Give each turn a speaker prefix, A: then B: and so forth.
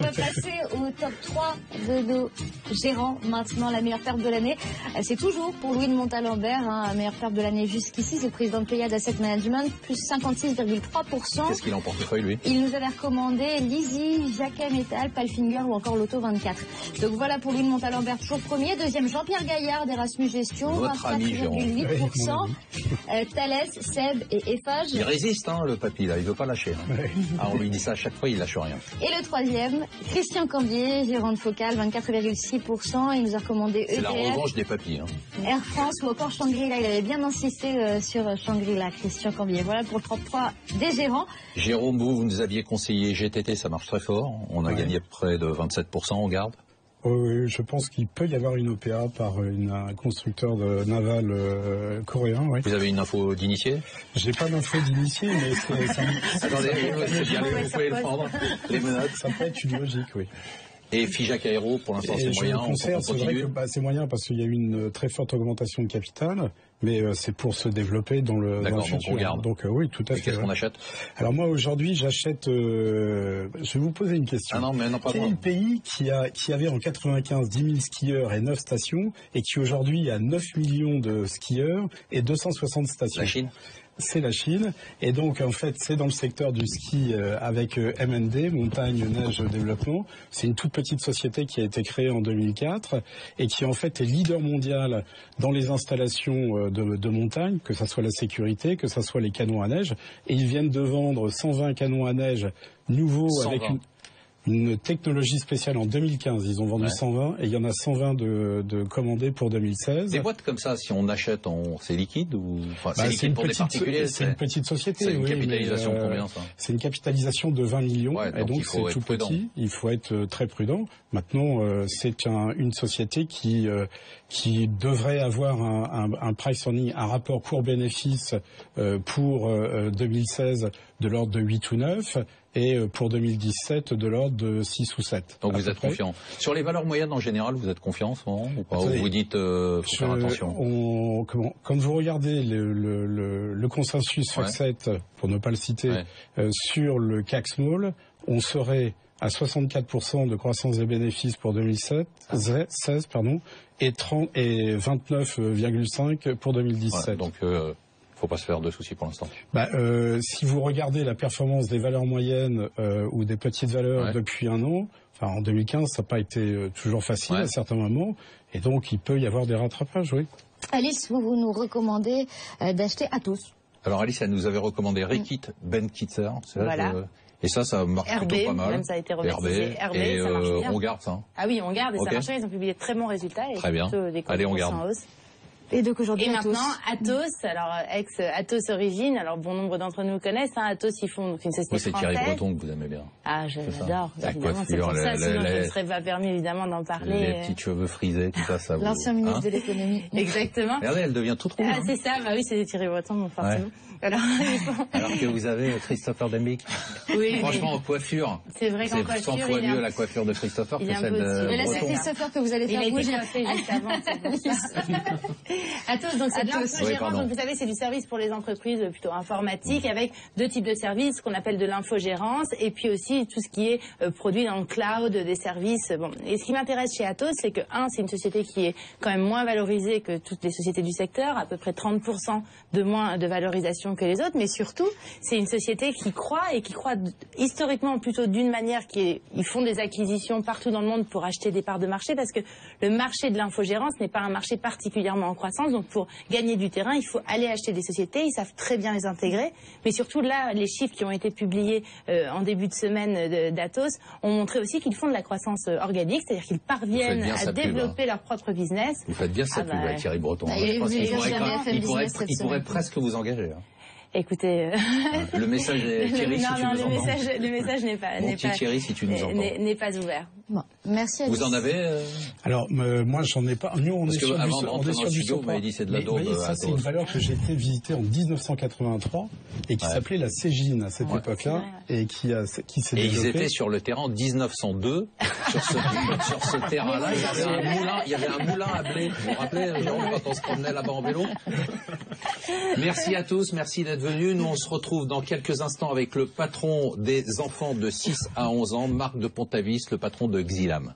A: On va passer au top 3 de nos gérants. Maintenant, la meilleure perte de l'année, c'est toujours pour Louis de Montalembert. La meilleure perte de l'année jusqu'ici, c'est le président de Pléiades Asset Management, plus 56,3%.
B: Qu'est-ce qu'il a en portefeuille, lui?
A: Il nous avait recommandé Lizzie, Jacquet Metal, Palfinger ou encore Lotto 24. Donc voilà pour Louis de Montalembert, toujours premier. Deuxième, Jean-Pierre Gaillard d'Erasmus Gestion, 24,8%. Thalès, Seb et Eiffage.
B: Il résiste, le papy, là. Il veut pas lâcher. On lui dit ça à chaque fois, il lâche rien.
A: Et le troisième, Christian Cambier, gérant de Focal, 24,6%. Il nous a recommandé EDF.
B: C'est la revanche des papys.
A: Air France ou encore Shangri-La. Il avait bien insisté sur Shangri-La, Christian Cambier. Voilà pour le top 3 des gérants.
B: Jérôme, vous nous aviez conseillé GTT, ça marche très fort. On a gagné près de 27%, on garde.
C: Je pense qu'il peut y avoir une OPA par un constructeur de naval coréen. Oui.
B: Vous avez une info d'initié?
C: J'ai pas d'info d'initié, mais
B: attendez, vous pouvez le prendre. Les menottes.
C: Ça peut être une logique, oui.
B: Et Figeac Aéro, pour l'instant, c'est moyen.
C: C'est vrai que c'est moyen parce qu'il y a eu une très forte augmentation de capital, mais c'est pour se développer dans le futur.
B: On garde.
C: Donc oui, tout à fait.
B: Qu'est-ce qu'on achète?
C: Alors moi aujourd'hui, j'achète. Je vais vous poser une question.
B: Ah non, mais non, pas
C: Quel est le pays qui avait en 95 10 000 skieurs et 9 stations et qui aujourd'hui a 9 millions de skieurs et 260 stations?
B: La Chine?
C: C'est la Chine, et donc en fait c'est dans le secteur du ski avec MND, Montagne Neige Développement. C'est une toute petite société qui a été créée en 2004 et qui en fait est leader mondial dans les installations de montagne, que ça soit la sécurité, que ça soit les canons à neige. Et ils viennent de vendre 120 canons à neige nouveaux 120. Avec une technologie spéciale en 2015. Ils ont vendu 120 et il y en a 120 de commandés pour 2016.
B: Des boîtes comme ça, si on achète, c'est liquide ou c'est liquide pour des particuliers?
C: C'est une petite société.
B: C'est une capitalisation combien ça?
C: C'est une capitalisation de 20 millions et donc c'est tout petit. Il faut être très prudent. Maintenant, c'est une société qui devrait avoir un price earning, un rapport court-bénéfice pour 2016 de l'ordre de 8 ou 9 et pour 2017 de l'ordre de 6 ou 7.
B: Donc vous êtes confiant. Sur les valeurs moyennes en général, vous êtes confiant en ce moment ou pas? Ou vous dites faut faire attention?
C: Quand vous regardez le consensus FactSet, pour ne pas le citer, sur le CAC Small, on serait à 64% de croissance des bénéfices pour 2016, et 29,5% pour 2017.
B: Donc faut pas se faire de soucis pour l'instant.
C: Si vous regardez la performance des valeurs moyennes ou des petites valeurs depuis un an, en 2015, ça n'a pas été toujours facile à certains moments, et donc il peut y avoir des rattrapages, oui.
A: Alice, vous nous recommandez d'acheter Atos.
B: Alors Alice, elle nous avait recommandé Reckitt Benckiser.
D: Voilà.
B: Et ça marche plutôt pas mal.
D: Même ça a été rebaptisé RB,
B: et
D: ça marche bien.
B: On garde ça.
D: Ah oui, on garde et ça marche bien. Ils ont publié de très bons résultats. Et
B: très bien. Allez, on garde.
D: En hausse.
A: Et donc aujourd'hui,
D: maintenant, Atos, alors ex-Atos Origine, alors bon nombre d'entre nous connaissent, Atos, ils font une société française.
B: C'est Thierry Breton que vous aimez bien.
D: Ah, j'adore, évidemment, c'est pour ça, sinon je ne serais pas permis évidemment d'en parler.
B: Les petits cheveux frisés, tout ça, ça vous...
A: L'ancien ministre de l'économie.
D: Exactement.
B: Regardez, elle devient toute rouge.
D: Ah, c'est ça, oui, c'est Thierry Breton, bon, forcément. Alors
B: que vous avez Christopher Dembick.
D: Oui.
B: Franchement, en coiffure.
D: C'est vrai qu'en coiffure.
B: C'est 100 fois mieux la coiffure de Christopher que celle de Breton.
A: Mais là, c'est Christopher que vous allez faire bouger.
D: Il a été juste avant, c'est pour ça. Atos, donc c'est de l'infogérance. Donc vous savez, c'est du service pour les entreprises plutôt informatiques avec deux types de services, ce qu'on appelle de l'infogérance et puis aussi tout ce qui est produit dans le cloud, des services. Bon. Et ce qui m'intéresse chez Atos, c'est que c'est une société qui est quand même moins valorisée que toutes les sociétés du secteur, à peu près 30% de moins de valorisation que les autres, mais surtout, c'est une société qui croît et qui croît historiquement plutôt d'une manière ils font des acquisitions partout dans le monde pour acheter des parts de marché parce que le marché de l'infogérance n'est pas un marché particulièrement en croissance, donc pour gagner du terrain, il faut aller acheter des sociétés, ils savent très bien les intégrer, mais surtout là, les chiffres qui ont été publiés en début de semaine d'Atos ont montré aussi qu'ils font de la croissance organique, c'est-à-dire qu'ils parviennent à développer leur propre business.
B: Vous faites bien ça, Thierry Breton. Il pourrait presque vous engager.
D: Écoutez,
B: le message est Thierry, si tu nous entends.
D: Le message n'est pas.
B: Thierry, si tu nous entends.
D: N'est pas ouvert.
A: Bon, merci à
B: vous en avez
C: Alors, moi, j'en ai pas. Nous, on est sur du
B: studio, vous m'avez dit c'est de la daube.
C: Ça, c'est une valeur que j'ai été visiter en 1983 et qui s'appelait la Cégine à cette époque-là et qui s'est développée.
B: Et ils étaient sur le terrain en 1902, sur ce terrain-là. Il y avait un moulin à blé. Vous vous rappelez, quand on se promenait là-bas en vélo? Merci à tous, merci d'être venus. Nous, on se retrouve dans quelques instants avec le patron des enfants de 6 à 11 ans, Marc de Pontavis, le patron de Xilam.